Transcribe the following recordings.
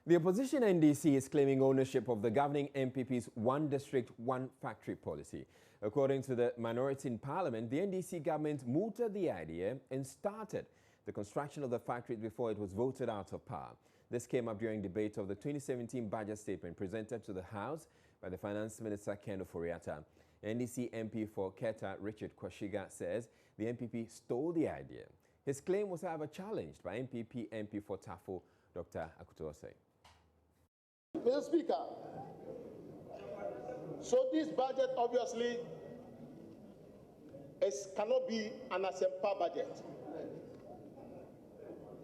The opposition NDC is claiming ownership of the governing MPP's one district, one factory policy. According to the minority in parliament, the NDC government mooted the idea and started the construction of the factory before it was voted out of power. This came up during debate of the 2017 budget statement presented to the House by the Finance Minister Ken Ofori-Atta. NDC MP for Keta, Richard Kwashiga, says the MPP stole the idea. His claim was, however, challenged by MPP MP for Tafo, Dr. Akutuose. Mr. Speaker, so this budget obviously cannot be an Asempa budget,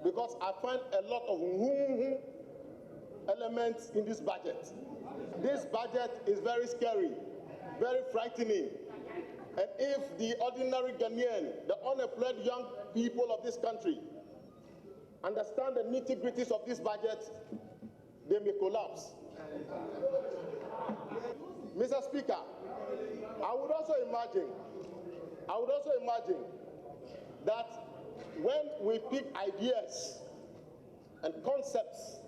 because I find a lot of elements in this budget. This budget is very scary, very frightening. And if the ordinary Ghanaian, the unemployed young people of this country, understand the nitty-gritties of this budget, they may collapse. Mr. Speaker, I would also imagine that when we pick ideas and concepts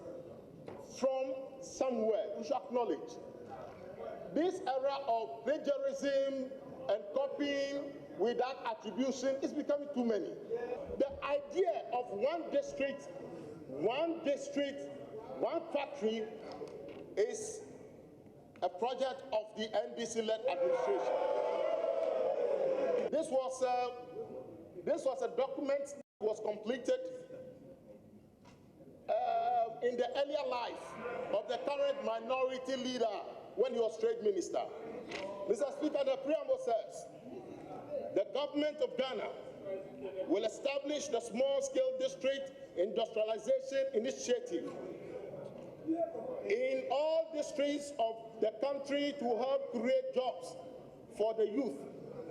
from somewhere, we should acknowledge this era of plagiarism and copying without attribution is becoming too many. The idea of one district, one factory is a project of the NDC-led administration. This was a document that was completed in the earlier life of the current minority leader when he was trade minister. Mr. Speaker, the preamble says, the government of Ghana will establish the small-scale district industrialization initiative in all districts of the country to help create jobs for the youth.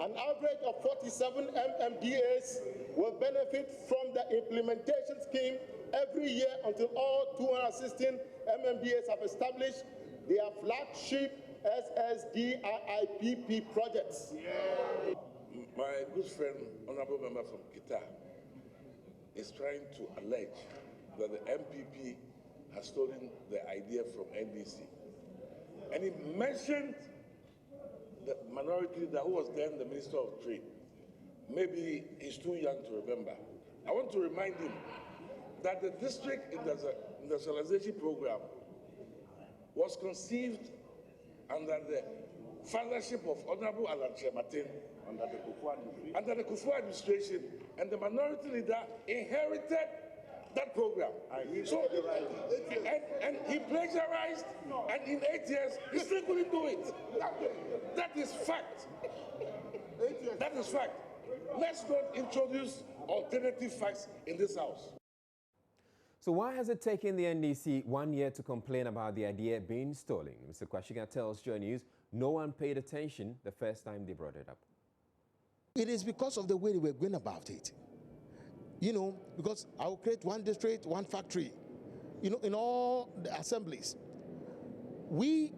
An average of 47 MMDAs will benefit from the implementation scheme every year until all 216 MMDAs have established their flagship SSDIIPP projects. My good friend, honorable member from Kita, is trying to allege that the MPP has stolen the idea from NDC. And he mentioned the minority leader who was then the Minister of Trade. Maybe he's too young to remember. I want to remind him that the district industrialization program was conceived under the fathership of Honorable Alan Martin under the Kufuor administration, and the minority leader inherited that program. So, and he plagiarized, and in 8 years, he still couldn't do it. That is fact. That is fact. Let's not introduce alternative facts in this house. So why has it taken the NDC 1 year to complain about the idea being stolen? Mr. Kwashiga tells Joy News no one paid attention the first time they brought it up. It is because of the way they were going about it. You know, because I will create one district, one factory, you know, in all the assemblies. We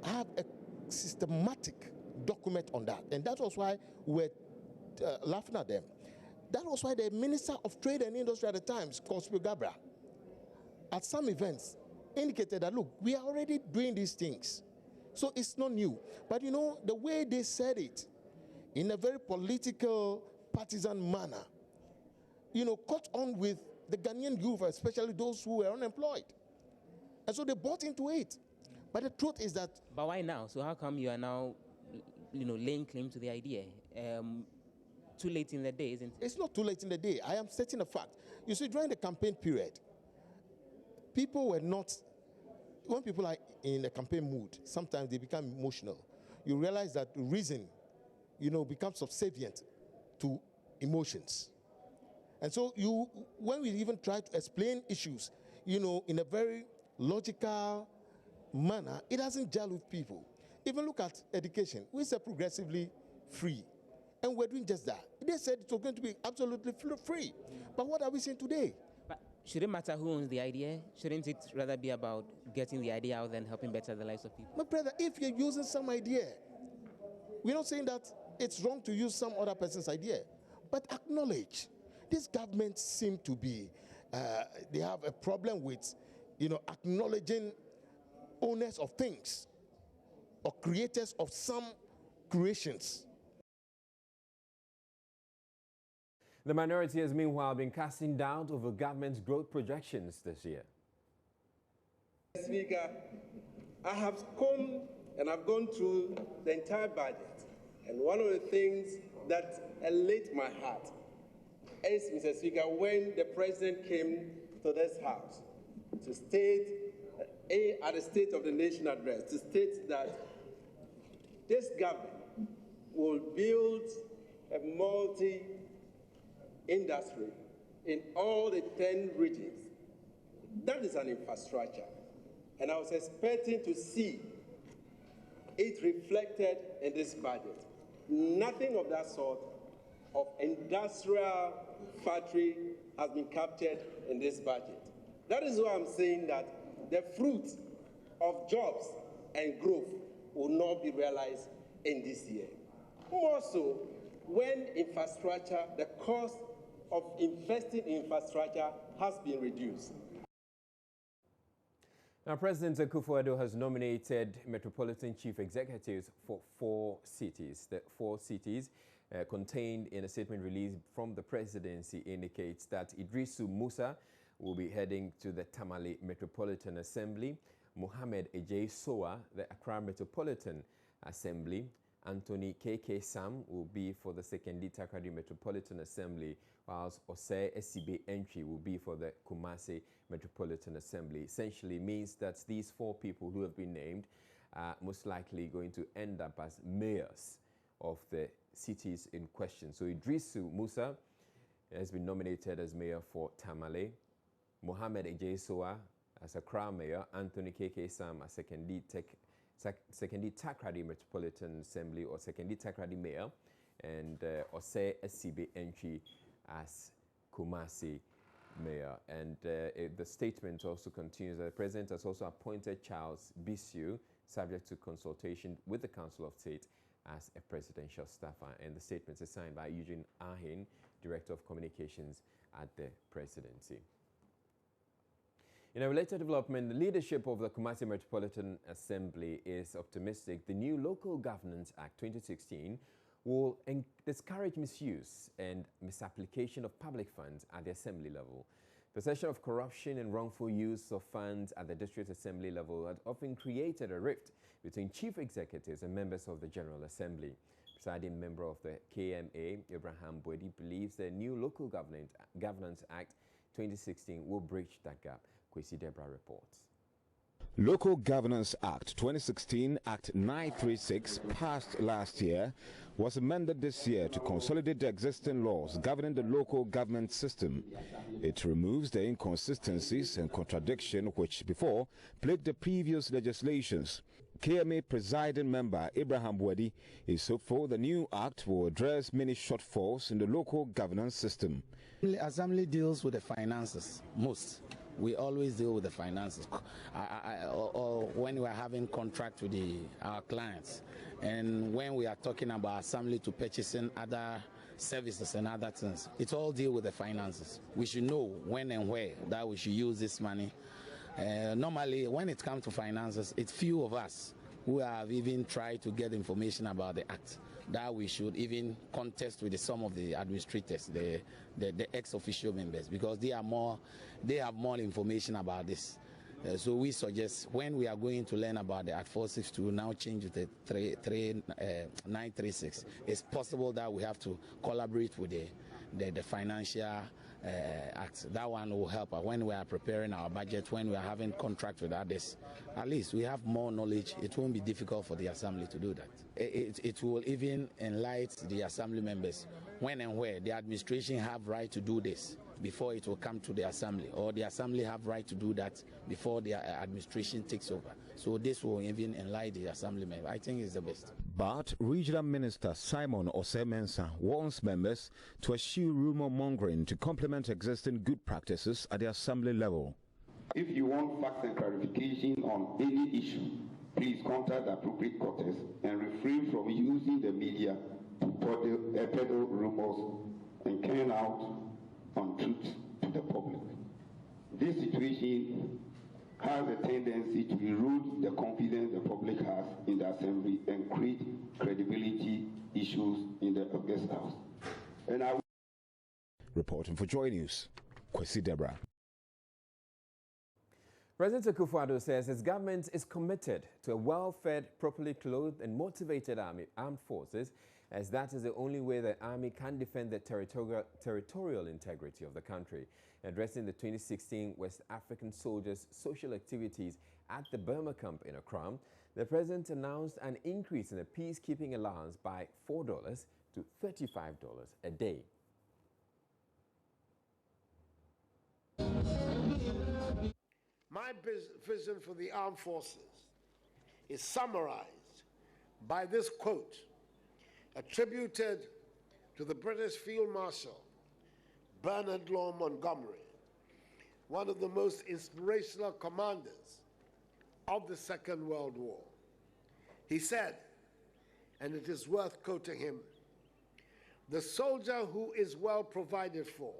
have a systematic document on that, and that was why we were laughing at them. That was why the Minister of Trade and Industry at the time, Kospio Gabra, at some events indicated that, look, we are already doing these things, so it's not new. But you know, the way they said it, in a very political, partisan manner, you know, caught on with the Ghanaian youth, especially those who were unemployed. And so they bought into it. But the truth is that... But why now? So how come you are now, you know, laying claim to the idea? Too late in the day, isn't it? It's not too late in the day. I am stating a fact. You see, during the campaign period, people were not... When people are in a campaign mood, sometimes they become emotional. You realize that reason, you know, becomes subservient to emotions. And so when we even try to explain issues, you know, in a very logical manner, it doesn't gel with people. Even look at education. We said progressively free. And we're doing just that. They said it was going to be absolutely free. But what are we seeing today? But should it matter who owns the idea? Shouldn't it rather be about getting the idea out than helping better the lives of people? My brother, if you're using some idea, we're not saying that it's wrong to use some other person's idea, but acknowledge this government seem to be, they have a problem with, acknowledging owners of things or creators of some creations. The minority has meanwhile been casting doubt over government's growth projections this year. Speaker, I have come and I've gone through the entire budget, and one of the things that elate my heart is, Mr. Speaker, when the President came to this House to state, at the State of the Nation address, to state that this government will build a multi-industry in all the 10 regions. That is an infrastructure. And I was expecting to see it reflected in this budget. Nothing of that sort of industrial factory has been captured in this budget. That is why I'm saying that the fruit of jobs and growth will not be realized in this year. More so, when infrastructure, the cost of investing in infrastructure has been reduced. Now, President Akufo-Addo has nominated metropolitan chief executives for 4 cities. The 4 cities contained in a statement released from the presidency indicates that Idrisu Musa will be heading to the Tamale Metropolitan Assembly, Mohammed Ejay Soa, the Accra Metropolitan Assembly, Anthony K.K. Sam will be for the Sekondi Takoradi Metropolitan Assembly, whilst Osei Esibe Entry will be for the Kumasi Metropolitan Assembly. Essentially means that these 4 people who have been named are most likely going to end up as mayors of the cities in question. So Idrisu Musa has been nominated as mayor for Tamale, Mohammed Ejay Soa as Accra mayor, Anthony K.K. Sam as Sekondi Takoradi Metropolitan Assembly or Sekondi Takoradi mayor, and Osei Esibe Entry as Kumasi mayor. And the statement also continues that the president has also appointed Charles Bisu, subject to consultation with the Council of State, as a presidential staffer. And the statement is signed by Eugene Ahin, Director of Communications at the presidency. In a related development, the leadership of the Kumasi Metropolitan Assembly is optimistic the new Local Governance Act 2016 will discourage misuse and misapplication of public funds at the assembly level. Perception of corruption and wrongful use of funds at the district assembly level had often created a rift between chief executives and members of the General Assembly. Presiding member of the KMA, Abraham Bwedi, believes the new Local Governance Act 2016 will bridge that gap. Kwesi Debra reports. Local Governance Act 2016, Act 936, passed last year, was amended this year to consolidate the existing laws governing the local government system. It removes the inconsistencies and contradiction which before plagued the previous legislations. KMA presiding member Abraham Bwedi is hopeful the new act will address many shortfalls in the local governance system. The assembly deals with the finances most. We always deal with the finances. Or when we are having contract with our clients, and when we are talking about assembly to purchasing other services and other things, it all deal with the finances. We should know when and where that we should use this money. Normally, when it comes to finances, it's few of us who have even tried to get information about the act, that we should even contest with some of the administrators, the ex-official members, because they have more information about this. So we suggest when we are going to learn about the Act 462, now change to the 936, it's possible that we have to collaborate with the financial act. That one will help us when we are preparing our budget, when we are having contract with others. At least we have more knowledge. It won't be difficult for the assembly to do that. It will even enlighten the assembly members when and where the administration have right to do this before it will come to the assembly, or the assembly have right to do that before the administration takes over. So this will even enlighten the assembly members. I think it's the best. But Regional Minister Simon Osei-Mensah warns members to eschew rumor mongering to complement existing good practices at the assembly level. If you want facts and clarification on any issue, please contact the appropriate quarters and refrain from using the media to peddle rumors and carry out untruth to the public. This situation has a tendency to erode the confidence the public has in the Assembly and create credibility issues in the August House. And I Reporting for Joy News, Kwesi Debra. President Akufo-Addo says his government is committed to a well-fed, properly clothed and motivated armed forces, as that is the only way the army can defend the territorial integrity of the country. Addressing the 2016 West African Soldiers' social activities at the Burma camp in Accra, the president announced an increase in the peacekeeping allowance by $4 to $35 a day. My vision for the armed forces is summarized by this quote attributed to the British Field Marshal Bernard Law Montgomery, one of the most inspirational commanders of the Second World War. He said, and it is worth quoting him, "The soldier who is well provided for,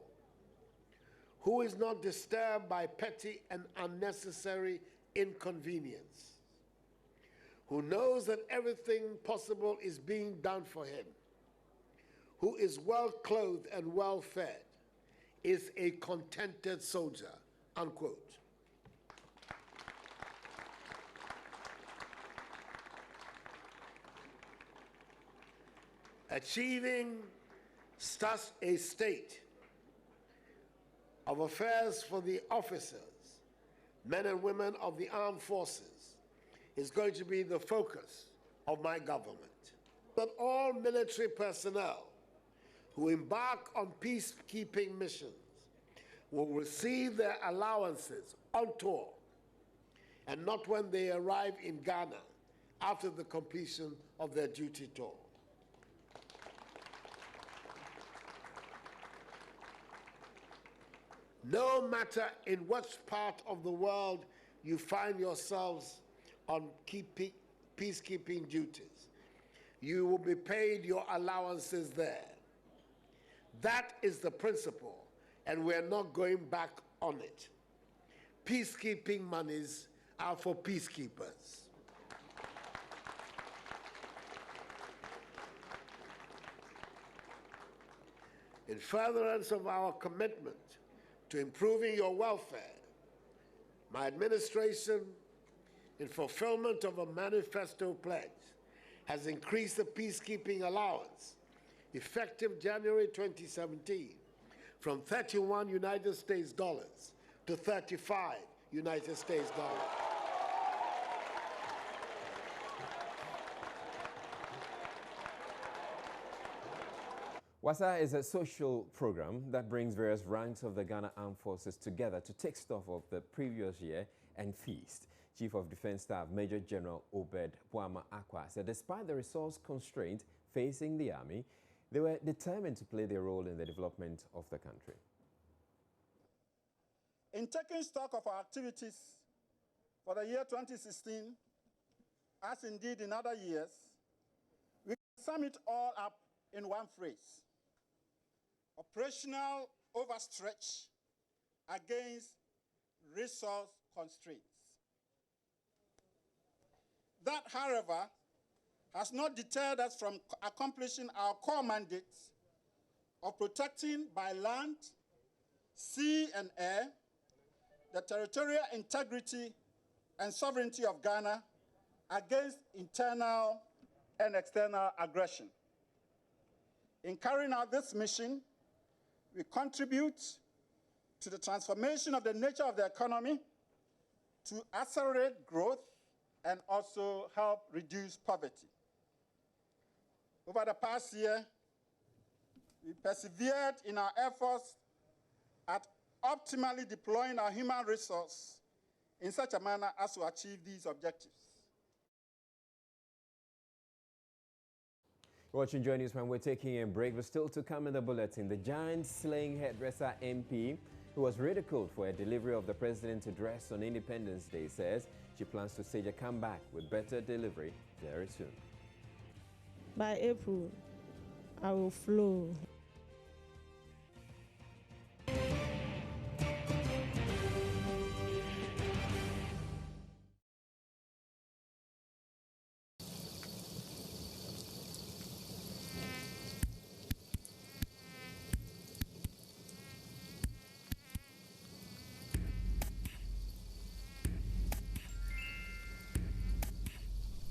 who is not disturbed by petty and unnecessary inconvenience, who knows that everything possible is being done for him, who is well clothed and well fed, is a contented soldier," unquote. Achieving such a state of affairs for the officers, men and women of the armed forces, is going to be the focus of my government. That all military personnel who embark on peacekeeping missions will receive their allowances on tour and not when they arrive in Ghana after the completion of their duty tour. No matter in what part of the world you find yourselves on peacekeeping duties, you will be paid your allowances there. That is the principle, and we're not going back on it. Peacekeeping monies are for peacekeepers. In furtherance of our commitment to improving your welfare, my administration, in fulfillment of a manifesto pledge, has increased the peacekeeping allowance effective January 2017 from 31 United States dollars to 35 United States dollars. WASA is a social program that brings various ranks of the Ghana Armed Forces together to take stock of the previous year and feast. Chief of Defense Staff Major General Obed Boama Akwa said despite the resource constraint facing the Army, they were determined to play their role in the development of the country. In taking stock of our activities for the year 2016, as indeed in other years, we can sum it all up in one phrase: operational overstretch against resource constraints. That, however, has not deterred us from accomplishing our core mandates of protecting by land, sea, and air the territorial integrity and sovereignty of Ghana against internal and external aggression. In carrying out this mission, we contribute to the transformation of the nature of the economy, to accelerate growth, and also help reduce poverty. Over the past year, we persevered in our efforts at optimally deploying our human resource in such a manner as to achieve these objectives. Watching Joy News when we're taking a break, but still to come in the bulletin, the giant-slaying hairdresser MP who was ridiculed for a delivery of the president's address on Independence Day says she plans to stage a comeback with better delivery very soon. By April, I will flow.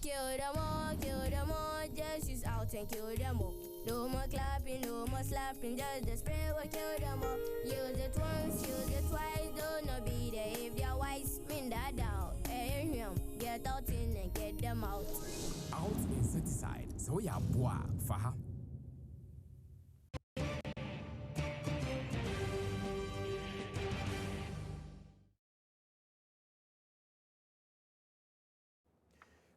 kill them all, just use out and kill them all. No more clapping, no more slapping, just the spray will kill them all. Use it once, use it twice, do not be there if they're wise. Spin that down, get out in and get them out. Out insecticide, so ya boah, faha.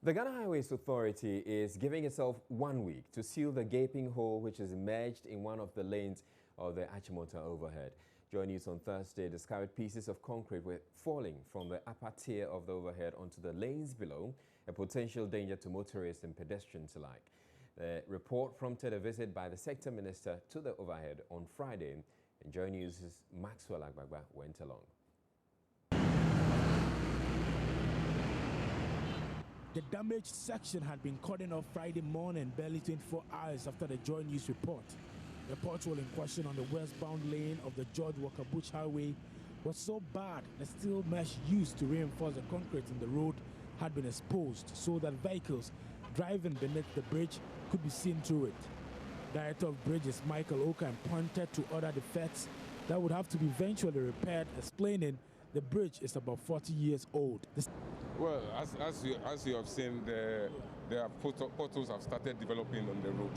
The Ghana Highways Authority is giving itself 1 week to seal the gaping hole which is emerged in one of the lanes of the Achimota overhead. Joy News on Thursday discovered pieces of concrete were falling from the upper tier of the overhead onto the lanes below, a potential danger to motorists and pedestrians alike. The report prompted a visit by the sector minister to the overhead on Friday, and Joy News' Maxwell Agbagba went along. The damaged section had been cordoned off Friday morning, barely 24 hours after the Joy News report. The pothole in question on the westbound lane of the George Walker Bush Highway was so bad the steel mesh used to reinforce the concrete in the road had been exposed so that vehicles driving beneath the bridge could be seen through it. Director of Bridges Michael Okan pointed to other defects that would have to be eventually repaired, explaining the bridge is about 40 years old. Well, as you have seen, the potholes have started developing on the road.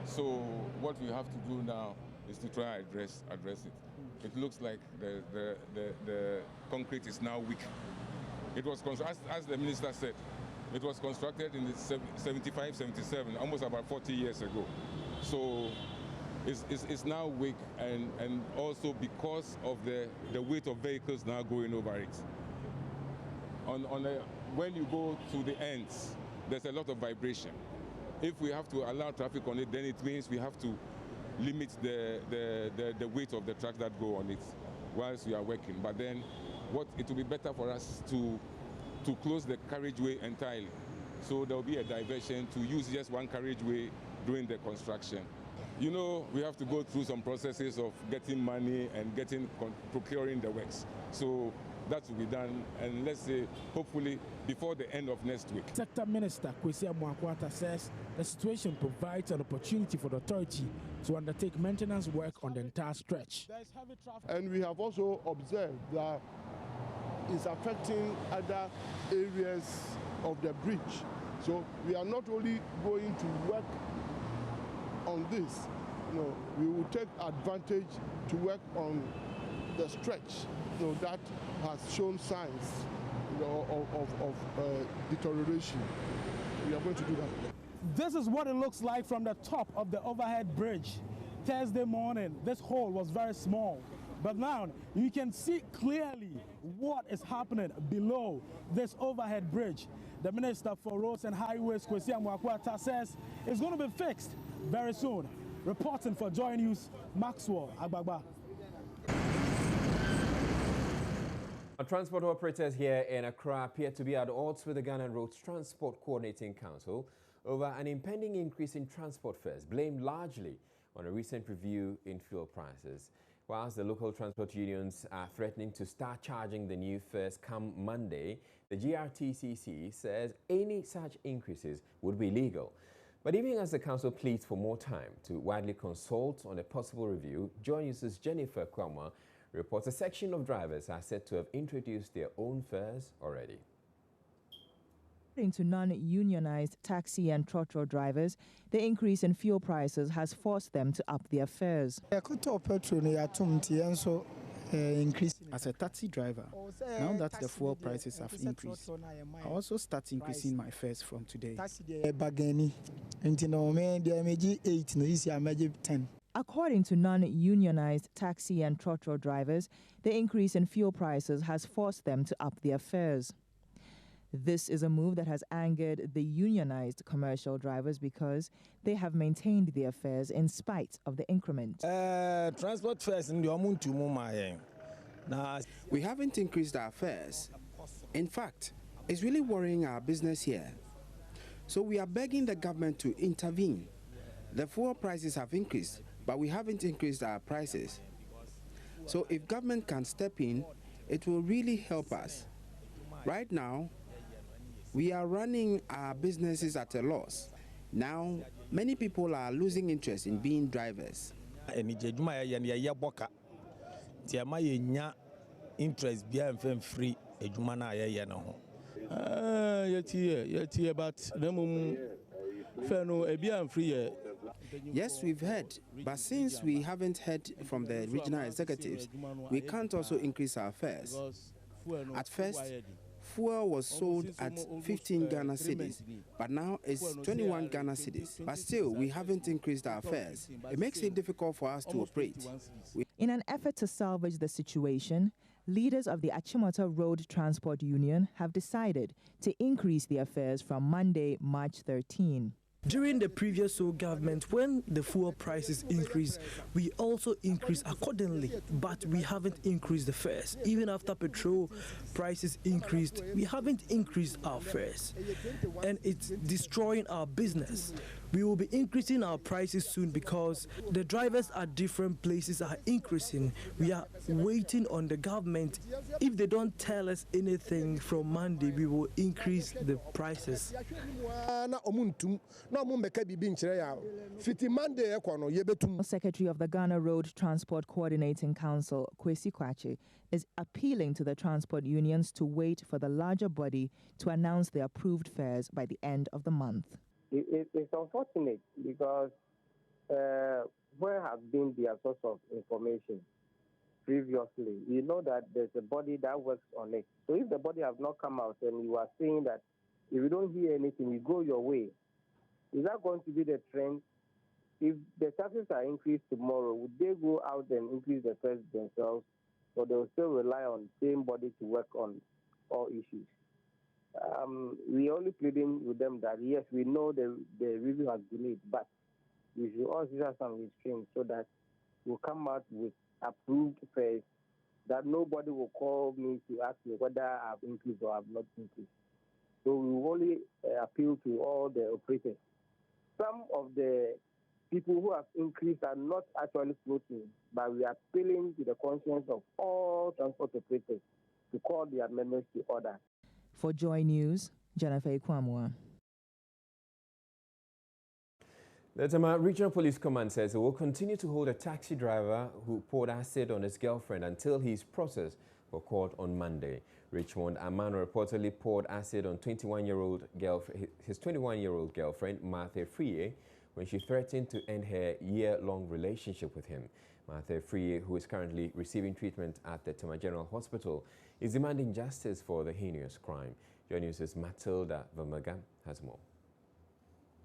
So what we have to do now is to try and address it. It looks like the concrete is now weak. It was, as the minister said, it was constructed in the 75, 77, almost about 40 years ago. So it's now weak, and also because of the weight of vehicles now going over it. When you go to the ends, there's a lot of vibration. If we have to allow traffic on it, then it means we have to limit the weight of the trucks that go on it whilst we are working. But then it will be better for us to close the carriageway entirely. So there will be a diversion to use just one carriageway during the construction. You know, we have to go through some processes of getting money and procuring the works. So that will be done, and let's say, hopefully, before the end of next week. Sector Minister Kwesi Amoakwata says the situation provides an opportunity for the authority to undertake maintenance work on the entire stretch. And we have also observed that it's affecting other areas of the bridge. So we are not only going to work on this, we will take advantage to work on the stretch that has shown signs of deterioration. We are going to do that. This is what it looks like from the top of the overhead bridge. Thursday morning, this hole was very small, but now you can see clearly what is happening below this overhead bridge. The Minister for Roads and Highways, Kwesi Amoakwata, says it's going to be fixed very soon. Reporting for Joy News, Maxwell Agbagba. Transport operators here in Accra appear to be at odds with the Ghana Roads Transport Coordinating Council over an impending increase in transport fares, blamed largely on a recent review in fuel prices. Whilst the local transport unions are threatening to start charging the new fares come Monday, the GRTCC says any such increases would be legal. But even as the council pleads for more time to widely consult on a possible review, Joy News' Jennifer Kwama reports a section of drivers are said to have introduced their own fares already. According to non-unionized taxi and trotro drivers, the increase in fuel prices has forced them to up their fares. As a taxi driver, now that the fuel prices have increased, I also start increasing my fares from today. According to non-unionized taxi and trotro drivers, the increase in fuel prices has forced them to up their fares. This is a move that has angered the unionized commercial drivers because they have maintained their fares in spite of the increment. Transport fares we haven't increased our fares. In fact, it's really worrying our business here. So we are begging the government to intervene. The fuel prices have increased, but we haven't increased our prices. So if government can step in, it will really help us. Right now, We are running our businesses at a loss. Now, many people are losing interest in being drivers. Interest being free, Yes, we've heard, but since we haven't heard from the regional executives, we can't also increase our fares. At first, fuel was sold at 15 Ghana cedis, but now it's 21 Ghana cedis. But still, we haven't increased our fares. It makes it difficult for us to operate. In an effort to salvage the situation, leaders of the Achimota Road Transport Union have decided to increase their fares from Monday, March 13. During the previous government, when the fuel prices increased, we also increased accordingly, but we haven't increased the fares. Even after petrol prices increased, we haven't increased our fares, and it's destroying our business. We will be increasing our prices soon because the drivers at different places are increasing. We are waiting on the government. If they don't tell us anything from Monday, we will increase the prices. Secretary of the Ghana Road Transport Coordinating Council, Kwesi Kwache, is appealing to the transport unions to wait for the larger body to announce the approved fares by the end of the month. It's unfortunate because where has been their source of information previously? You know that there's a body that works on it. So if the body has not come out and you are saying that if you don't hear anything, you go your way, is that going to be the trend? If the taxes are increased tomorrow, would they go out and increase the fares themselves, or they will still rely on the same body to work on all issues? We are only pleading with them that, yes, we know the review has delayed, but we should also have some restraints so that we'll come out with approved fares that nobody will call me to ask me whether I've increased or I've not increased. So we will only appeal to all the operators. Some of the people who have increased are not actually floating, but we are appealing to the conscience of all transport operators to call their members to order. For Joy News, Jennifer Kwamwa. The Tema Regional Police Command says it will continue to hold a taxi driver who poured acid on his girlfriend until he is processed for court on Monday. Richmond Amano reportedly poured acid on his 21-year-old girlfriend, Martha Friye, when she threatened to end her year-long relationship with him. Martha Friye, who is currently receiving treatment at the Tema General Hospital, is demanding justice for the heinous crime. Joy News' Matilda Vamaga has more.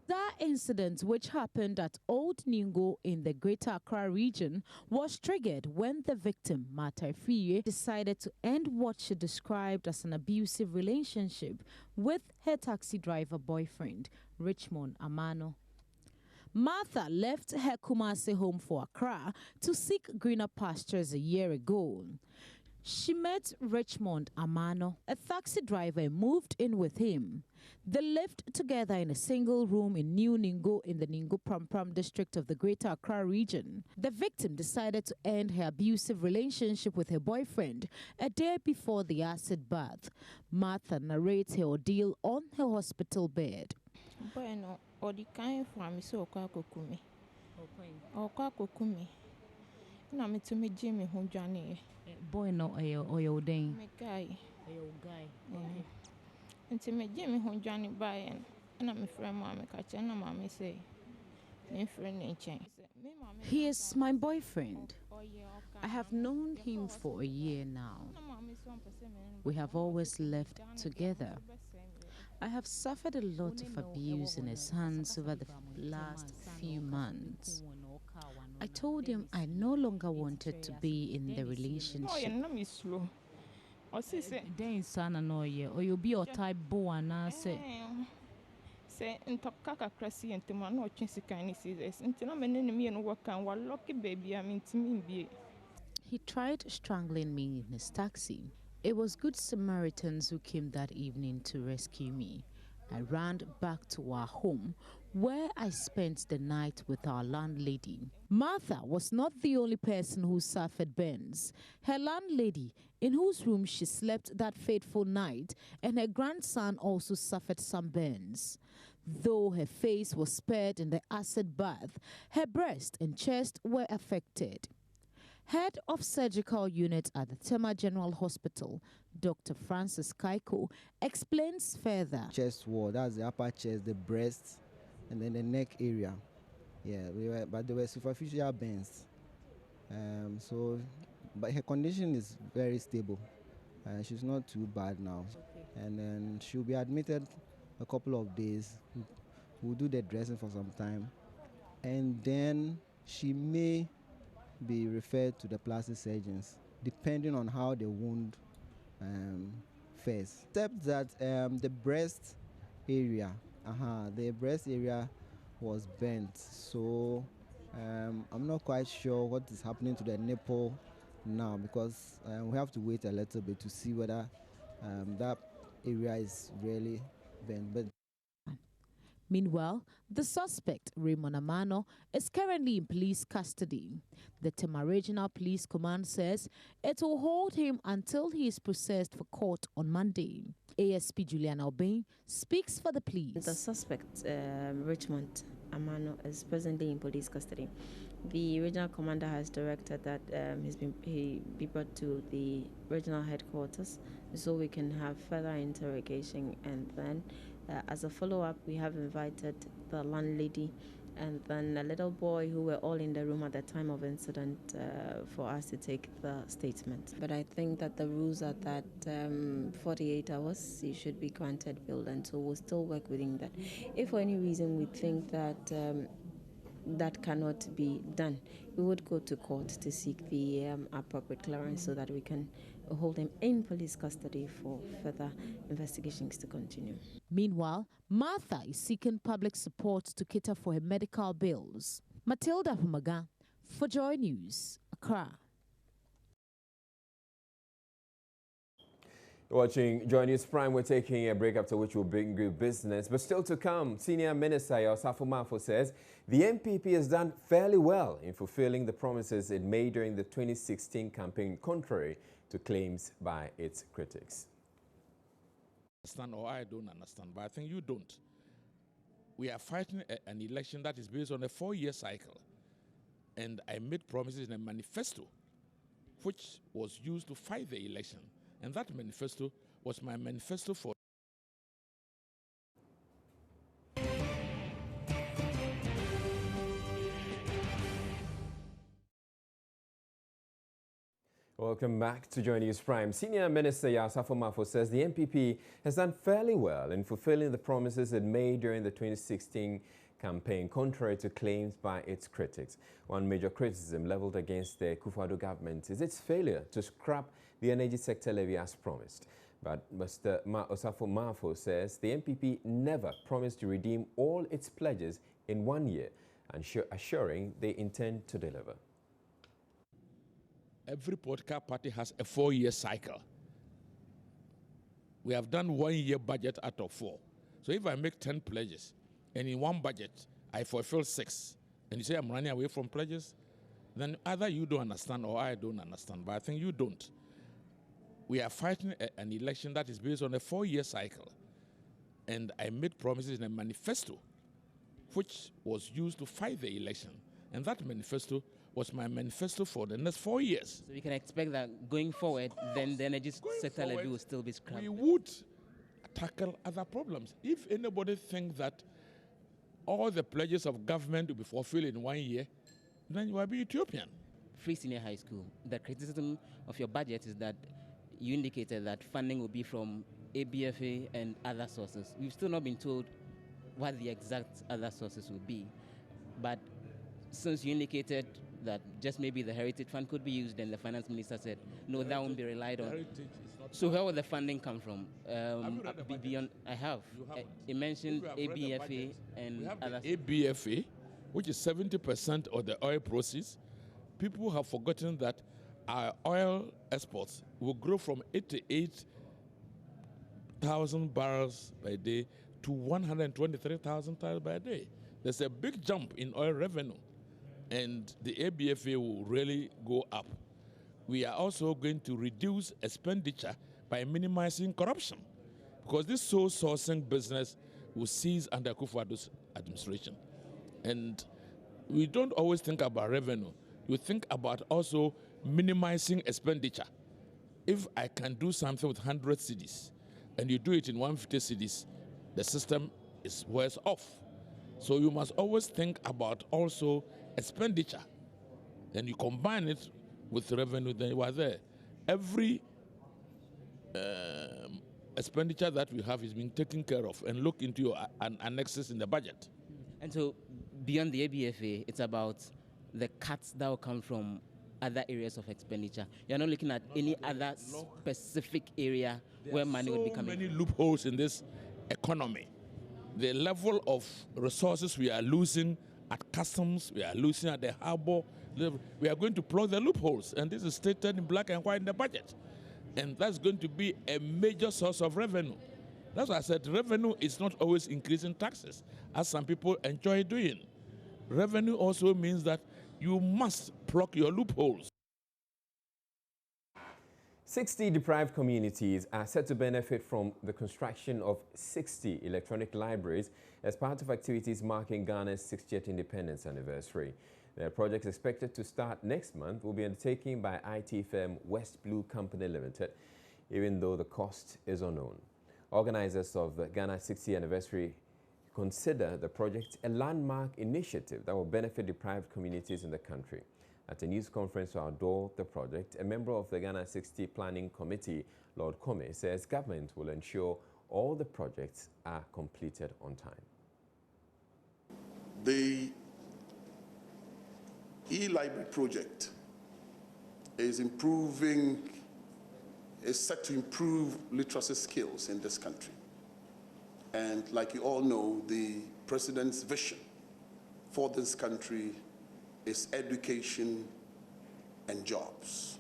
That incident, which happened at Old Ningo in the Greater Accra region, was triggered when the victim, Martha Friye, decided to end what she described as an abusive relationship with her taxi driver boyfriend, Richmond Amano. Martha left her Kumasi home for Accra to seek greener pastures a year ago. She met Richmond Amano, a taxi driver, and moved in with him. They lived together in a single room in New Ningo in the Ningo Pram district of the Greater Accra region. The victim decided to end her abusive relationship with her boyfriend a day before the acid bath. Martha narrates her ordeal on her hospital bed. Bueno, odikain from so kwakokumi. Okwakokumi. Na mitumi Jimmy ho dwane. Boy no oyo den. Me guy. Oyo guy. Nti me Jimmy ho dwane bae na me frɛ mama ka che na mama say me frɛ ne chen. He is my boyfriend. I have known him for a year now. We have always lived together. I have suffered a lot of abuse in his hands over the last few months. I told him I no longer wanted to be in the relationship. Then son no ye or you be your type boana say kaka krasi ntema na otwesi kan ni seasons ntina me ne me no work kan wa lucky baby I mean timi bie. He tried strangling me in his taxi. It was good Samaritans who came that evening to rescue me. I ran back to our home where I spent the night with our landlady. Martha was not the only person who suffered burns. Her landlady, in whose room she slept that fateful night, and her grandson also suffered some burns. Though her face was spared in the acid bath, her breast and chest were affected. Head of Surgical Unit at the Tema General Hospital, Dr. Francis Kaiko, explains further. Chest wall, that's the upper chest, the breast, and then the neck area. Yeah, but there were superficial burns. But her condition is very stable. She's not too bad now. Okay. And then she'll be admitted a couple of days. We'll do the dressing for some time. And then she may be referred to the plastic surgeons, depending on how the wound fares. Except that the breast area was bent, so I'm not quite sure what is happening to the nipple now, because we have to wait a little bit to see whether that area is really bent. But meanwhile, the suspect, Raymond Amano, is currently in police custody. The Tema Regional Police Command says it will hold him until he is processed for court on Monday. ASP Juliana Obeng speaks for the police. The suspect, Richmond Amano, is presently in police custody. The regional commander has directed that he be brought to the regional headquarters so we can have further interrogation, and then as a follow-up, we have invited the landlady and then a little boy who were all in the room at the time of incident for us to take the statement. But I think that the rules are that 48 hours you should be granted bail, and so we'll still work within that. If for any reason we think that that cannot be done, we would go to court to seek the appropriate clearance so that we can hold him in police custody for further investigations to continue. Meanwhile, Martha is seeking public support to cater for her medical bills. Matilda Humaga for Joy News, Accra. Watching Joy News Prime, we're taking a break after which we'll bring you business. But still to come, Senior Minister Osafo Mafo says the MPP has done fairly well in fulfilling the promises it made during the 2016 campaign, contrary to claims by its critics. Understand, or I don't understand, but I think you don't. We are fighting an election that is based on a 4-year cycle. And I made promises in a manifesto, which was used to fight the election. And that manifesto was my manifesto for Welcome back to Joy News Prime. Senior Minister Osafo Mafo says the MPP has done fairly well in fulfilling the promises it made during the 2016 campaign, contrary to claims by its critics. One major criticism leveled against the Kufuor government is its failure to scrap the energy sector levy as promised. But Mr. Osafo Mafo says the MPP never promised to redeem all its pledges in 1 year, and assuring they intend to deliver. Every political party has a 4-year cycle. We have done 1-year budget out of 4. So if I make 10 pledges, and in one budget I fulfill 6, and you say I'm running away from pledges, then either you don't understand or I don't understand, but I think you don't. We are fighting an election that is based on a 4-year cycle. And I made promises in a manifesto, which was used to fight the election. And that manifesto was my manifesto for the next 4 years. So we can expect that going forward, then the energy sector levy will still be scrapped. We would tackle other problems. If anybody thinks that all the pledges of government will be fulfilled in 1 year, then you will be Ethiopian. Free Senior High School, the criticism of your budget is that you indicated that funding will be from ABFA and other sources. We've still not been told what the exact other sources will be. But since you indicated that just maybe the Heritage Fund could be used, and the Finance Minister said, no, that won't be relied on. So where will the funding come from? Beyond, I have. It mentioned ABFA and other. ABFA, which is 70% of the oil proceeds. People have forgotten that our oil exports will grow from 88,000 barrels per day to 123,000 barrels per day. there's a big jump in oil revenue, and the ABFA will really go up. We are also going to reduce expenditure by minimizing corruption, because this sole sourcing business will cease under Akufo-Addo's administration. And we don't always think about revenue. We think about also minimizing expenditure. If I can do something with 100 cedis and you do it in 150 cedis, the system is worse off. So you must always think about also expenditure. Then you combine it with revenue, then you are there. Every expenditure that we have is being taken care of, and look into your annexes in the budget. And so beyond the ABFA, it's about the cuts that will come from other areas of expenditure. You're not looking at any other specific area where money would be coming. There are so many loopholes in this economy. The level of resources we are losing at customs, we are losing at the harbor, we are going to plug the loopholes, and this is stated in black and white in the budget. And that's going to be a major source of revenue. That's why I said revenue is not always increasing taxes, as some people enjoy doing. Revenue also means that you must plug your loopholes. 60 deprived communities are set to benefit from the construction of 60 electronic libraries as part of activities marking Ghana's 60th independence anniversary. The project, expected to start next month, will be undertaken by IT firm West Blue Company Limited, even though the cost is unknown. Organizers of the Ghana 60th anniversary consider the project a landmark initiative that will benefit deprived communities in the country. At a news conference to adore the project, a member of the Ghana 60 Planning Committee, Lord Kome, says government will ensure all the projects are completed on time. The e-library project is set to improve literacy skills in this country. And like you all know, the President's vision for this country is education and jobs.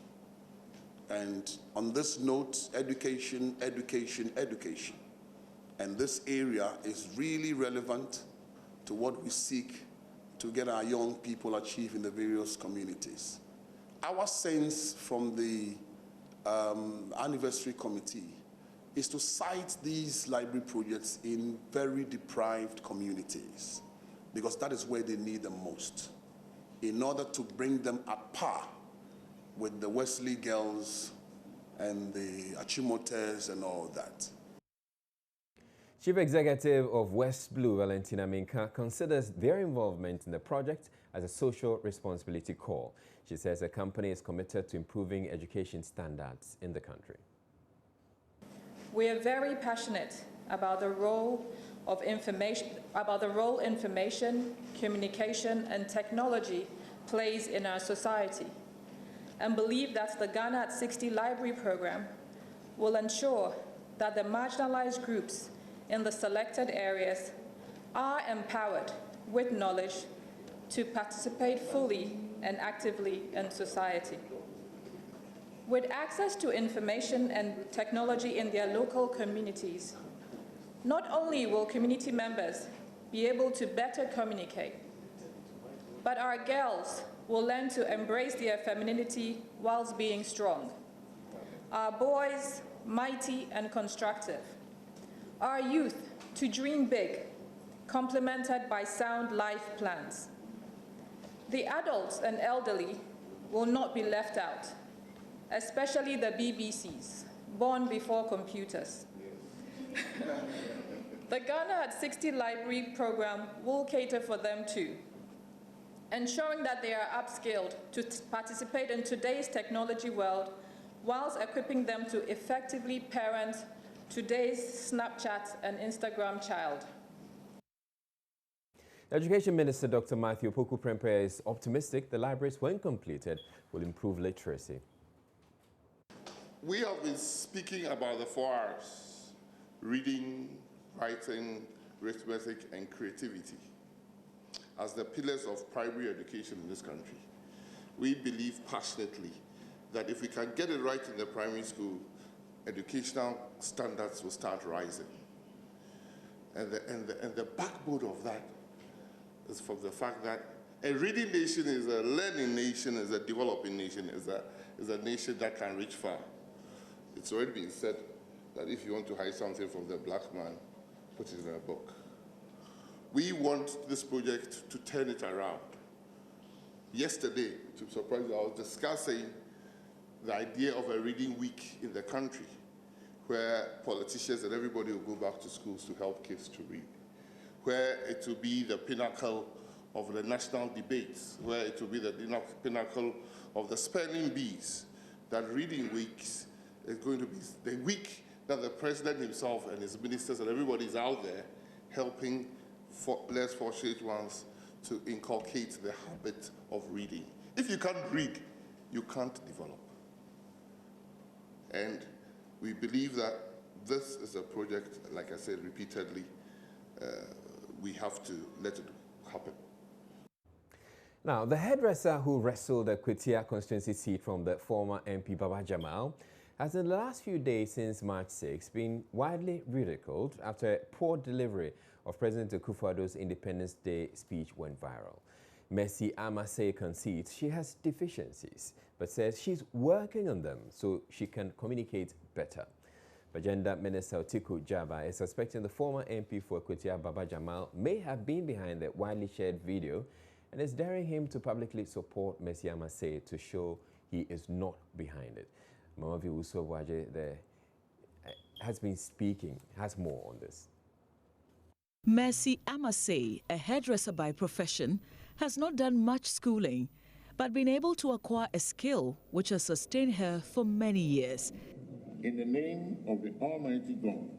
And on this note, education, education, education. And this area is really relevant to what we seek to get our young people achieve in the various communities. Our sense from the anniversary committee is to cite these library projects in very deprived communities, because that is where they need them most, in order to bring them at par with the Wesley girls and the Achimotes and all that. Chief Executive of West Blue, Valentina Minka, considers their involvement in the project as a social responsibility call. She says the company is committed to improving education standards in the country. We are very passionate about the role of information, communication, and technology plays in our society, and believe that the Ghana at 60 library program will ensure that the marginalized groups in the selected areas are empowered with knowledge to participate fully and actively in society. With access to information and technology in their local communities, not only will community members be able to better communicate, but our girls will learn to embrace their femininity whilst being strong. Our boys, mighty and constructive. Our youth to dream big, complemented by sound life plans. The adults and elderly will not be left out, especially the BBCs, born before computers. The Ghana at 60 library program will cater for them too, ensuring that they are upskilled to participate in today's technology world, whilst equipping them to effectively parent today's Snapchat and Instagram child. Education Minister Dr. Matthew Poku-Prempeh is optimistic the libraries, when completed, will improve literacy. We have been speaking about the 4 R's: reading, writing, arithmetic, and creativity as the pillars of primary education in this country. We believe passionately that if we can get it right in the primary school, educational standards will start rising. And the backbone of that is from the fact that a reading nation is a learning nation, is a developing nation, is a nation that can reach far. It's already been said that if you want to hide something from the black man, put it in a book. We want this project to turn it around. Yesterday, to surprise you, I was discussing the idea of a reading week in the country where politicians and everybody will go back to schools to help kids to read, where it will be the pinnacle of the national debates, where it will be the pinnacle of the spelling bees, that reading weeks is going to be the week that the president himself and his ministers and everybody is out there helping less fortunate ones to inculcate the habit of reading. If you can't read, you can't develop. And we believe that this is a project, like I said repeatedly, we have to let it happen. Now, the hairdresser who wrestled the Kwetia constituency seat from the former MP Baba Jamal has in the last few days since March 6 been widely ridiculed after a poor delivery of President Akufo-Addo's Independence Day speech went viral. Mercy Amase concedes she has deficiencies, but says she's working on them so she can communicate better. Agenda Minister Ridicled Jaba is suspecting the former MP for Kwetia Baba Jamal may have been behind the widely shared video and is daring him to publicly support Mercy Amase to show he is not behind it. Mamavi Usowaje has been speaking, has more on this. Mercy Amase, a hairdresser by profession, has not done much schooling, but been able to acquire a skill which has sustained her for many years. In the name of the Almighty God,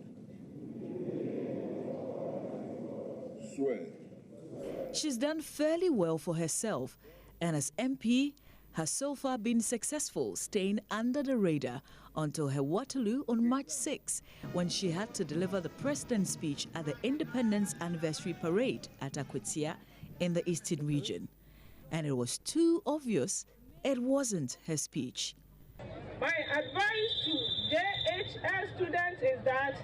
swear. She's done fairly well for herself, and as MP, has so far been successful staying under the radar until her Waterloo on March 6, when she had to deliver the president's speech at the Independence Anniversary Parade at Akwetia in the Eastern Region. And it was too obvious it wasn't her speech. My advice to JHS students is that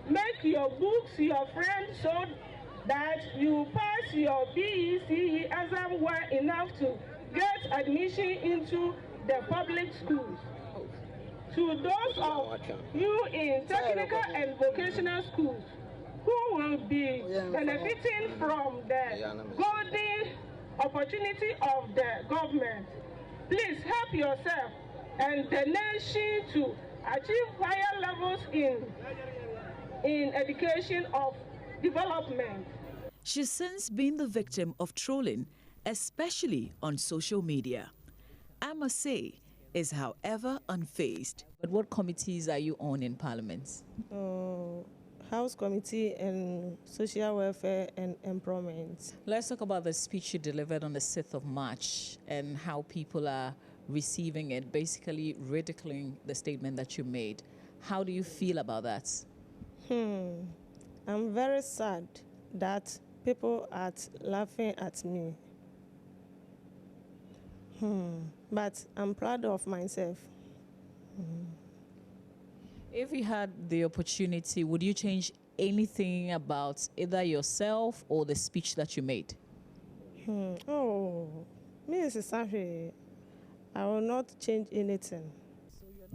make your books your friend so that you pass your BECE exam well enough to get admission into the public schools. To those of you in technical and vocational schools who will be benefiting from the golden opportunity of the government, please help yourself and the nation to achieve higher levels in education of development. She's since been the victim of trolling, especially on social media. Amase is, however, unfazed. But what committees are you on in Parliament? House Committee and Social Welfare and Employment. Let's talk about the speech you delivered on the 6th of March and how people are receiving it, basically ridiculing the statement that you made. How do you feel about that? I'm very sad that people are laughing at me. But I'm proud of myself. If you had the opportunity, would you change anything about either yourself or the speech that you made? Oh, Mrs. Safi, I will not change anything.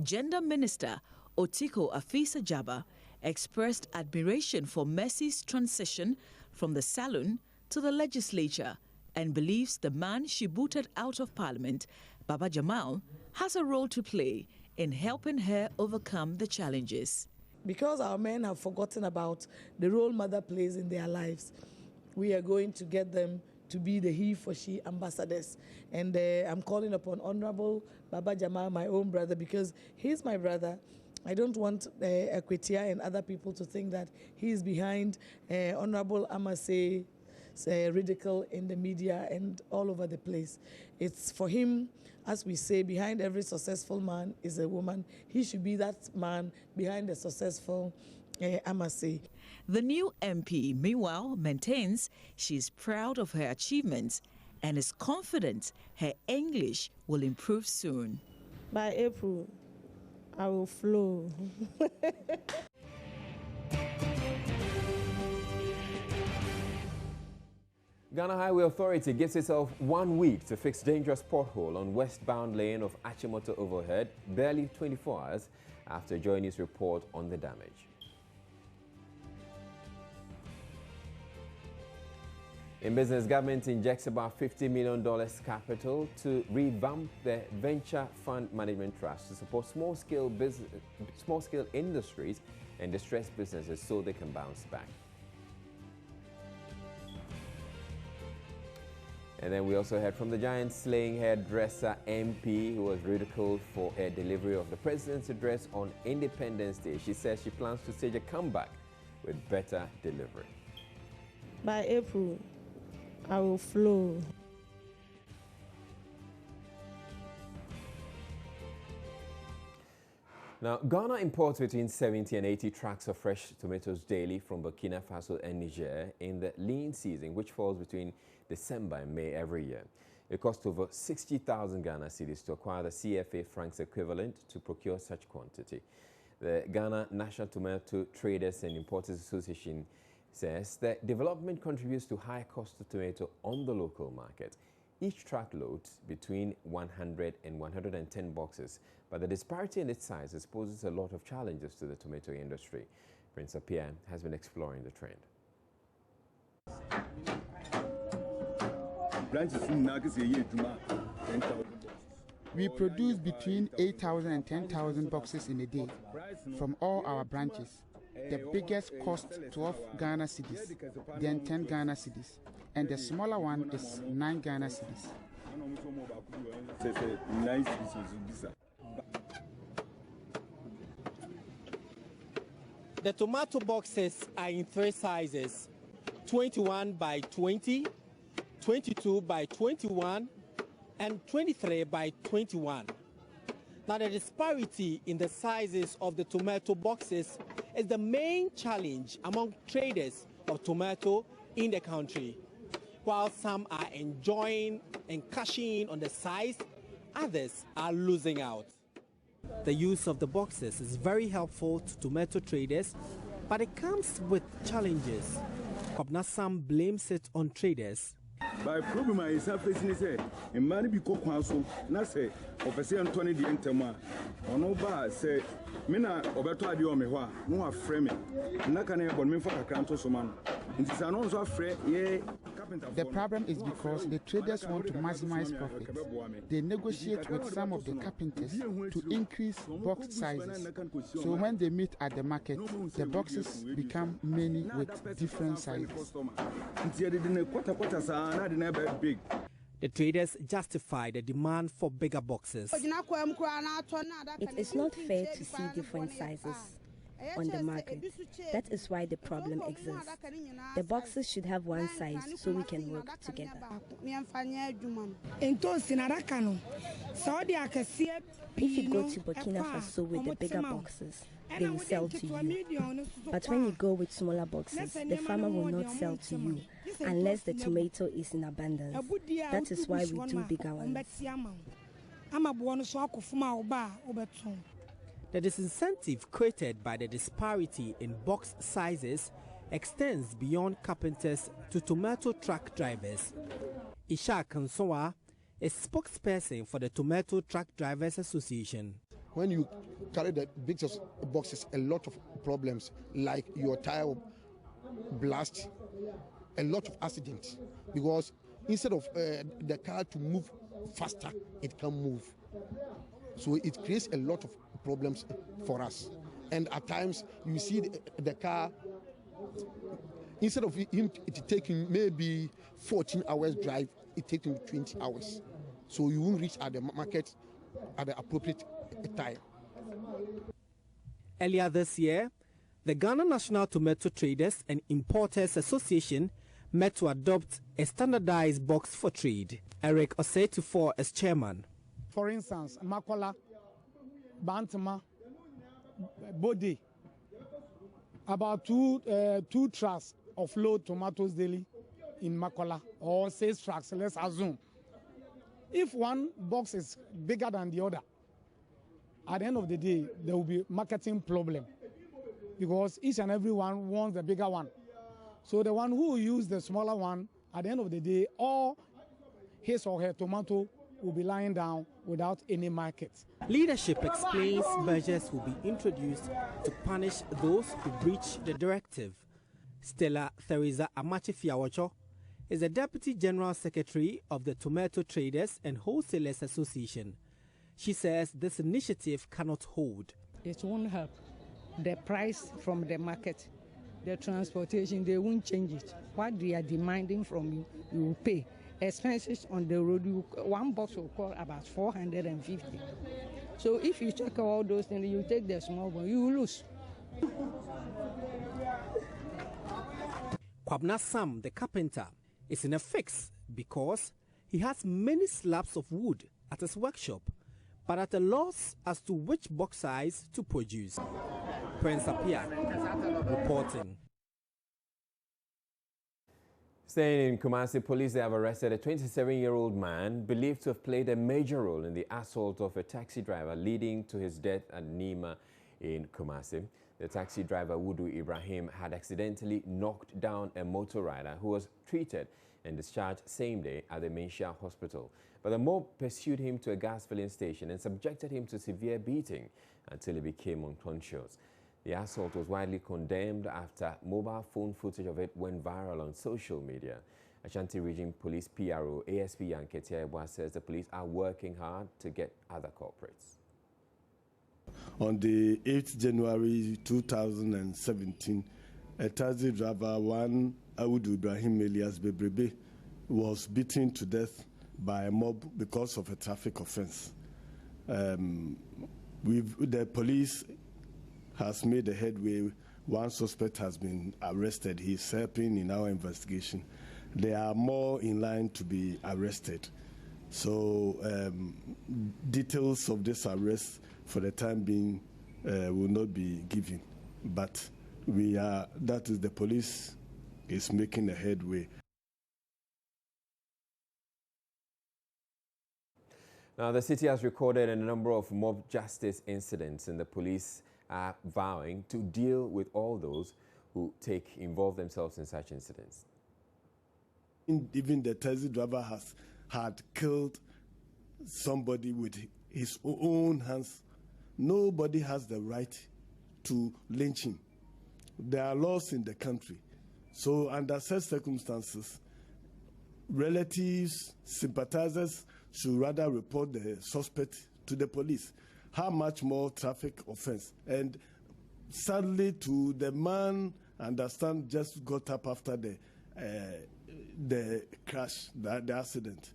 Gender Minister Otiko Afisa Jaba expressed admiration for Mercy's transition from the salon to the legislature and believes the man she booted out of Parliament, Baba Jamal, has a role to play in helping her overcome the challenges. Because our men have forgotten about the role mother plays in their lives, we are going to get them to be the he for she ambassadors. And I'm calling upon Honorable Baba Jamal, my own brother, because he's my brother. I don't want Akwetia and other people to think that he is behind Honorable Amase ridicule in the media and all over the place. It's for him, as we say, behind every successful man is a woman. He should be that man behind the successful Amase. The new MP, meanwhile, maintains she's proud of her achievements and is confident her English will improve soon. By April, I will flow. Ghana Highway Authority gives itself 1 week to fix dangerous pothole on westbound lane of Achimota overhead, barely 24 hours after Joy News report on the damage. In business, government injects about $50 million capital to revamp the Venture Fund Management Trust to support small-scale industries and distressed businesses so they can bounce back. And then we also heard from the giant-slaying hairdresser MP who was ridiculed for her delivery of the president's address on Independence Day. She says she plans to stage a comeback with better delivery. By April, I will flow. Now, Ghana imports between 70 and 80 trucks of fresh tomatoes daily from Burkina Faso and Niger in the lean season, which falls between December and May every year. It costs over 60,000 Ghana cedis to acquire the CFA francs equivalent to procure such quantity. The Ghana National Tomato Traders and Importers Association says that development contributes to high cost of tomato on the local market. Each truck loads between 100 and 110 boxes, but the disparity in its sizes poses a lot of challenges to the tomato industry. Prince Appiah has been exploring the trend. We produce between 8,000 and 10,000 boxes in a day from all our branches. The biggest costs 12 Ghana cedis, then 10 Ghana cedis, and the smaller one is 9 Ghana cedis. The tomato boxes are in 3 sizes: 21 by 20, 22 by 21, and 23 by 21. Now, the disparity in the sizes of the tomato boxes is the main challenge among traders of tomato in the country. While some are enjoying and cashing in on the size, others are losing out. The use of the boxes is very helpful to tomato traders, but it comes with challenges. Kobnasam blames it on traders. By problem is facing say in many be ko kwan so na say ofese Anthony di entema ono ba say me na obeto ade o me ho a no afre me na kan e bon me fa kakra nto so man nti sa no nso afre ye. The problem is because the traders want to maximize profit. They negotiate with some of the carpenters to increase box sizes. So when they meet at the market, the boxes become many with different sizes. The traders justify the demand for bigger boxes. It is not fair to see different sizes on the market. That is why the problem exists. The boxes should have one size so we can work together. If you go to Burkina Faso with the bigger boxes, they will sell to you. But when you go with smaller boxes, the farmer will not sell to you unless the tomato is in abundance. That is why we do bigger ones. The disincentive created by the disparity in box sizes extends beyond carpenters to tomato truck drivers. Isha Kansoa is spokesperson for the Tomato Truck Drivers Association. When you carry the big boxes, a lot of problems like your tire blast, a lot of accidents, because instead of the car to move faster, it can move. So it creates a lot of problems for us. And at times you see the car, instead of him taking maybe 14 hours drive, it takes him 20 hours. So you won't reach at the market at the appropriate time. Earlier this year, the Ghana National Tomato Traders and Importers Association met to adopt a standardized box for trade. Eric Osei-Tufo is chairman. For instance, Makola, Bantama, Bode, about two trucks offload tomatoes daily in Makola, or 6 trucks, let's assume. If one box is bigger than the other, at the end of the day, there will be a marketing problem because each and every one wants the bigger one. So the one who will use the smaller one At the end of the day, all his or her tomato will be lying down without any market. Leadership explains measures will be introduced to punish those who breach the directive. Stella Theresa Amachi-Fiawocho is the Deputy General Secretary of the Tomato Traders and Wholesalers Association. She says this initiative cannot hold. It won't help. The price from the market, the transportation, they won't change it. What they are demanding from you, you will pay. Expenses on the road, one box will cost about 450. So if you check all those things, you take the small one, you will lose. Kwabna Sam, the carpenter, is in a fix because he has many slabs of wood at his workshop, but at a loss as to which box size to produce. Prince Apia reporting. Staying in Kumasi, police have arrested a 27-year-old man believed to have played a major role in the assault of a taxi driver leading to his death at Nima in Kumasi. The taxi driver, Wudu Ibrahim, had accidentally knocked down a motor rider who was treated and discharged same day at the Minsha hospital. But the mob pursued him to a gas filling station and subjected him to severe beating until he became unconscious. The assault was widely condemned after mobile phone footage of it went viral on social media. Ashanti Region Police PRO ASP Yanketia Ebwa says the police are working hard to get other culprits. On the 8th January 2017, a taxi driver, one Awudu Ibrahim Elias Bebrebe, was beaten to death by a mob because of a traffic offense. The police has made a headway. One suspect has been arrested. He's helping in our investigation. There are more in line to be arrested. So details of this arrest for the time being will not be given. But that is the police is making a headway. Now, the city has recorded a number of mob justice incidents, and the police are vowing to deal with all those who involve themselves in such incidents. Even the taxi driver had killed somebody with his own hands. Nobody has the right to lynch him. There are laws in the country. So under such circumstances, relatives, sympathizers should rather report the suspect to the police. How much more traffic offense? And sadly, to the man, understand, just got up after the crash, the accident.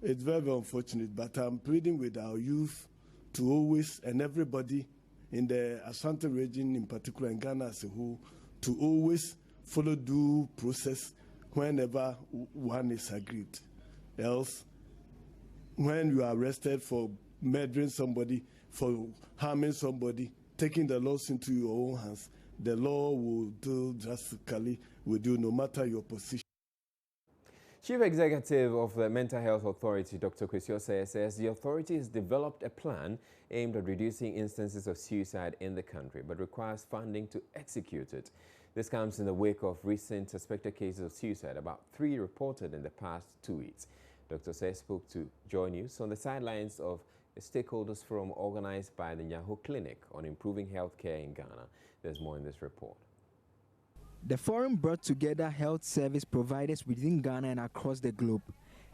It's very, very unfortunate, but I'm pleading with our youth to always, and everybody in the Ashanti region, in particular in Ghana as a whole, to always follow due process whenever one is aggrieved. Else, when you are arrested for murdering somebody, for harming somebody, taking the laws into your own hands, the law will deal drastically with you no matter your position. Chief Executive of the Mental Health Authority, Dr. Kwesi Osei, says the authority has developed a plan aimed at reducing instances of suicide in the country, but requires funding to execute it. This comes in the wake of recent suspected cases of suicide, about 3 reported in the past 2 weeks. Dr. Osei spoke to Joy News on the sidelines of a stakeholders forum organized by the Nyaho Clinic on improving healthcare in Ghana. There's more in this report. The forum brought together health service providers within Ghana and across the globe.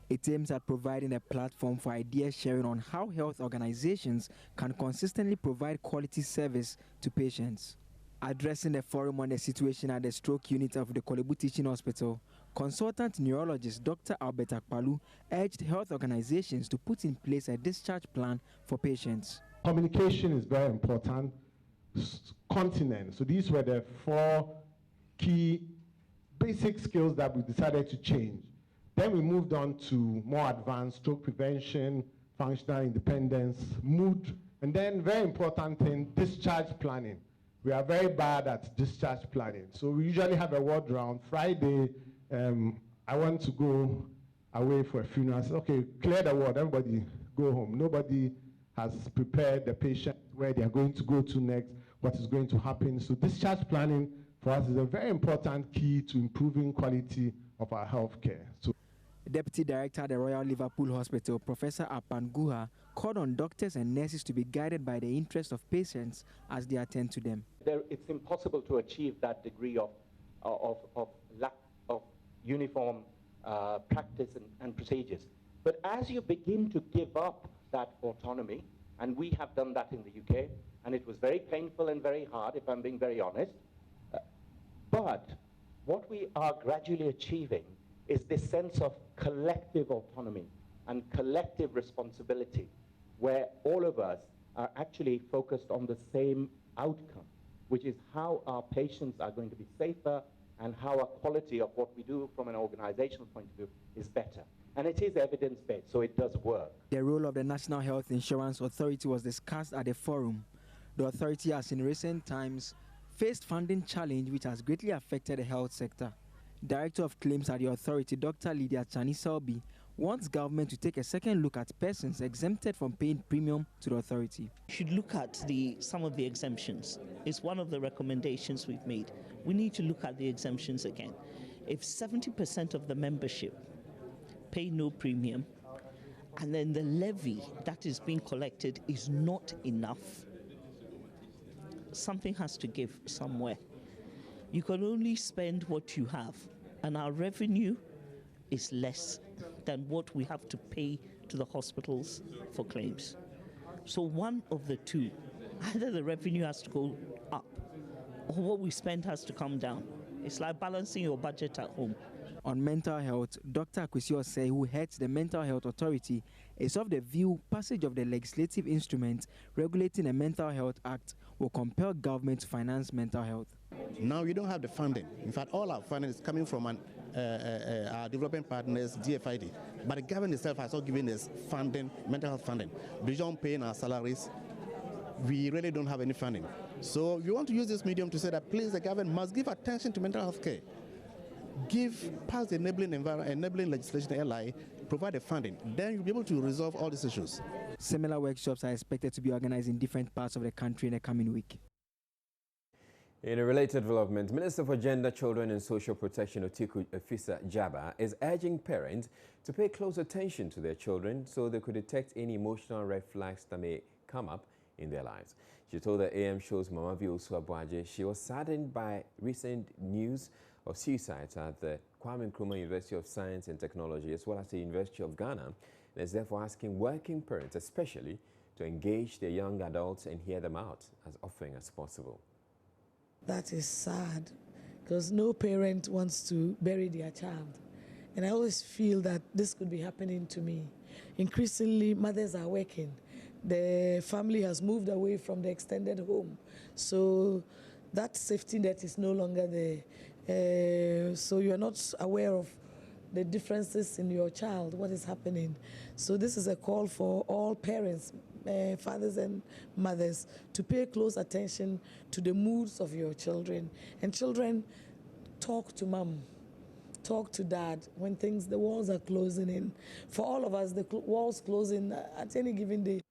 It aims at providing a platform for idea sharing on how health organizations can consistently provide quality service to patients. Addressing the forum on the situation at the stroke unit of the Kolebu Teaching Hospital, consultant neurologist Dr. Albert Akpalu urged health organizations to put in place a discharge plan for patients. Communication is very important. Continence. So these were the 4 key basic skills that we decided to change. Then we moved on to more advanced stroke prevention, functional independence, mood, and then very important thing, discharge planning. We are very bad at discharge planning. So we usually have a ward round. Friday, I want to go away for a funeral. I said, okay, clear the ward, everybody go home. Nobody has prepared the patient where they are going to go to next, what is going to happen. So discharge planning for us is a very important key to improving quality of our healthcare. So, Deputy Director at the Royal Liverpool Hospital, Professor Apan Guha, called on doctors and nurses to be guided by the interests of patients as they attend to them. It's impossible to achieve that degree of lack of uniform practice and procedures. But as you begin to give up that autonomy, and we have done that in the UK, and it was very painful and very hard, if I'm being very honest, but what we are gradually achieving is this sense of collective autonomy and collective responsibility, where all of us are actually focused on the same outcome, which is how our patients are going to be safer and how our quality of what we do from an organizational point of view is better. And it is evidence-based, so it does work. The role of the National Health Insurance Authority was discussed at the forum. The authority has in recent times faced funding challenge which has greatly affected the health sector. Director of Claims at the authority, Dr. Lydia Chani-Selby, wants government to take a second look at persons exempted from paying premium to the authority. We should look at some of the exemptions. It's one of the recommendations we've made. We need to look at the exemptions again. If 70% of the membership pay no premium, and then the levy that is being collected is not enough, something has to give somewhere. You can only spend what you have, and our revenue is less than what we have to pay to the hospitals for claims. So one of the two, either the revenue has to go up or what we spend has to come down. It's like balancing your budget at home. On mental health, Dr. Akwesi Osei, who heads the Mental Health Authority, is of the view passage of the legislative instrument regulating the Mental Health Act will compel government to finance mental health. Now we don't have the funding. In fact, all our funding is coming from our development partners, DFID. But the government itself has not given us funding, mental health funding. Beyond paying our salaries, we really don't have any funding. So we want to use this medium to say that please, the government must give attention to mental health care. Pass the enabling legislation, LI, provide the funding. Then you'll be able to resolve all these issues. Similar workshops are expected to be organized in different parts of the country in the coming week. In a related development, Minister for Gender, Children and Social Protection Otiku Efisa Jaba is urging parents to pay close attention to their children so they could detect any emotional red flags that may come up in their lives. She told the AM show's Mama Viosu Abuaje she was saddened by recent news of suicides at the Kwame Nkrumah University of Science and Technology as well as the University of Ghana, and is therefore asking working parents especially to engage their young adults and hear them out as often as possible. That is sad because no parent wants to bury their child. And I always feel that this could be happening to me. Increasingly, mothers are working. The family has moved away from the extended home. So that safety net is no longer there. So you're not aware of the differences in your child, what is happening. So this is a call for all parents, fathers and mothers, to pay close attention to the moods of your children. And children, talk to mom, talk to dad when the walls are closing in. For all of us, the walls closing at any given day.